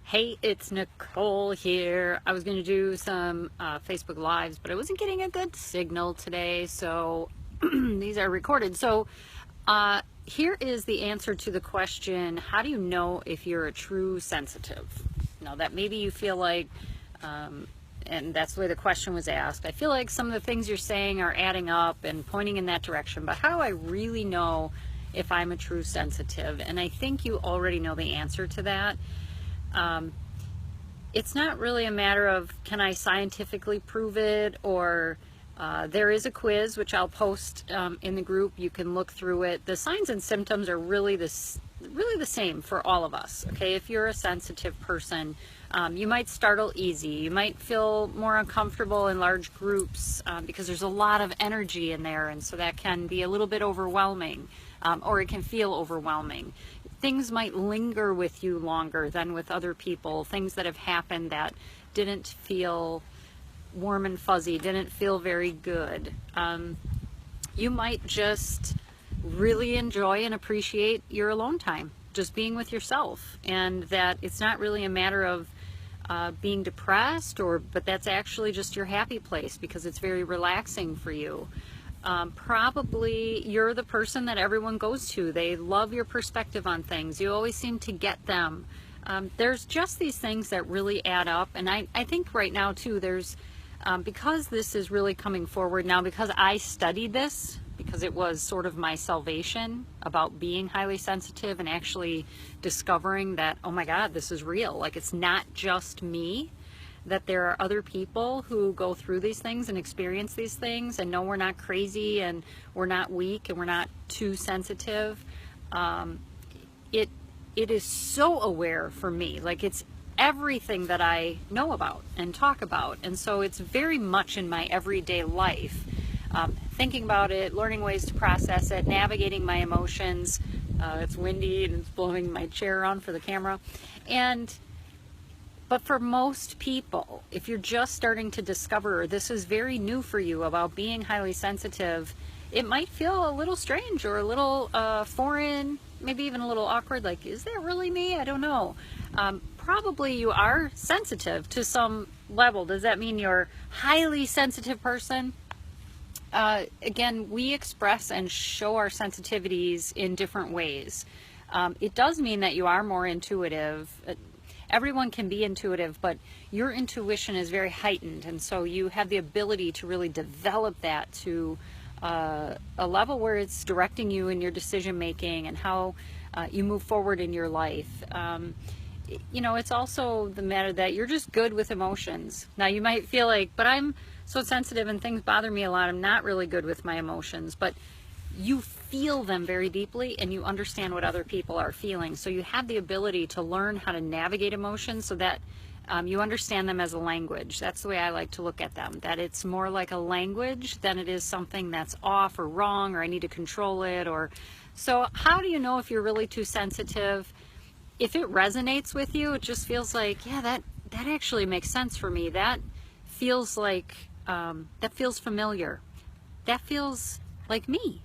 Hey, it's Nicole here. I was going to do some Facebook Lives, but I wasn't getting a good signal today, so these are recorded. So here is the answer to the question, how do you know if you're a true sensitive? Now that maybe you feel like, and that's the way the question was asked, I feel like some of the things you're saying are adding up and pointing in that direction, but how do I really know if I'm a true sensitive? And I think you already know the answer to that. It's not really a matter of can I scientifically prove it, or there is a quiz which I'll post in the group. You can look through it. The signs and symptoms are really the same for all of us. Okay, if you're a sensitive person, you might startle easy. You might feel more uncomfortable in large groups because there's a lot of energy in there, and so that can be a little bit overwhelming, or it can feel overwhelming. Things might linger with you longer than with other people. Things that have happened that didn't feel warm and fuzzy, didn't feel very good. You might just really enjoy and appreciate your alone time, just being with yourself, and that it's not really a matter of being depressed, but that's actually just your happy place because it's very relaxing for you. Probably you're the person that everyone goes to. They love your perspective on things. You always seem to get them. There's just these things that really add up. And I think right now too, there's, because this is really coming forward now, because I studied this, because it was sort of my salvation about being highly sensitive and actually discovering that, oh my God, this is real. Like, it's not just me, that there are other people who go through these things and experience these things, and no, we're not crazy and we're not weak and we're not too sensitive. It is so aware for me. Like, it's everything that I know about and talk about, and so it's very much in my everyday life. Thinking about it, learning ways to process it, navigating my emotions. It's windy and it's blowing my chair around for the camera. But for most people, if you're just starting to discover this is very new for you about being highly sensitive, it might feel a little strange or a little foreign, maybe even a little awkward. Like, is that really me? I don't know. Probably you are sensitive to some level. Does that mean you're a highly sensitive person? Again, we express and show our sensitivities in different ways. It does mean that you are more intuitive. Everyone can be intuitive, but your intuition is very heightened, and so you have the ability to really develop that to a level where it's directing you in your decision making and how you move forward in your life. You know, it's also the matter that you're just good with emotions. Now, you might feel like, but I'm so sensitive and things bother me a lot, I'm not really good with my emotions, but you feel them very deeply and you understand what other people are feeling. So you have the ability to learn how to navigate emotions so that you understand them as a language. That's the way I like to look at them, that it's more like a language than it is something that's off or wrong or I need to control it. Or so how do you know if you're really too sensitive? If it resonates with you, it just feels like, yeah, that actually makes sense for me. That feels like, that feels familiar. That feels like me.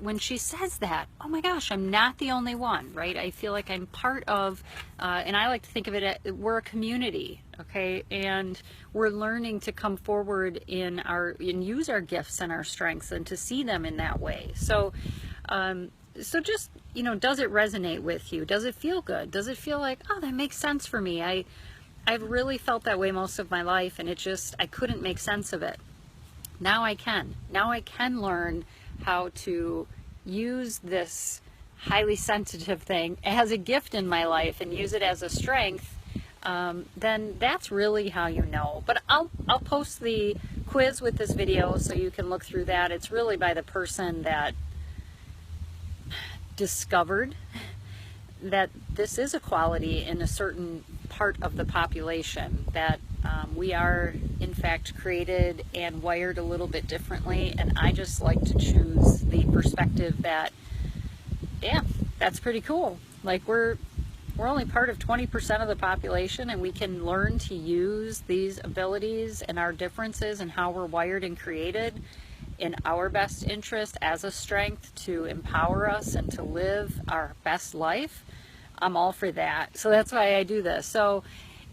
When she says that, oh my gosh, I'm not the only one, right? I feel like I'm part of, and I like to think of it as we're a community, okay? And we're learning to come forward and use our gifts and our strengths and to see them in that way. So, so just, you know, does it resonate with you? Does it feel good? Does it feel like, oh, that makes sense for me? I've really felt that way most of my life, and I couldn't make sense of it. Now I can. Now I can learn how to use this highly sensitive thing as a gift in my life and use it as a strength. Then that's really how you know. But I'll post the quiz with this video so you can look through that. It's really by the person that discovered that this is a quality in a certain part of the population, that we are in fact created and wired a little bit differently, and I just like to choose the perspective that, yeah, that's pretty cool. Like, we're only part of 20% of the population, and we can learn to use these abilities and our differences and how we're wired and created in our best interest as a strength to empower us and to live our best life. I'm all for that. So that's why I do this. So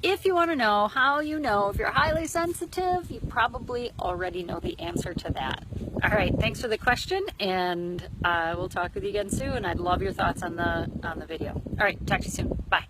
if you want to know how you know if you're highly sensitive, you probably already know the answer to that. All right, thanks for the question, and we'll talk with you again soon. I'd love your thoughts on the video. All right, talk to you soon. Bye.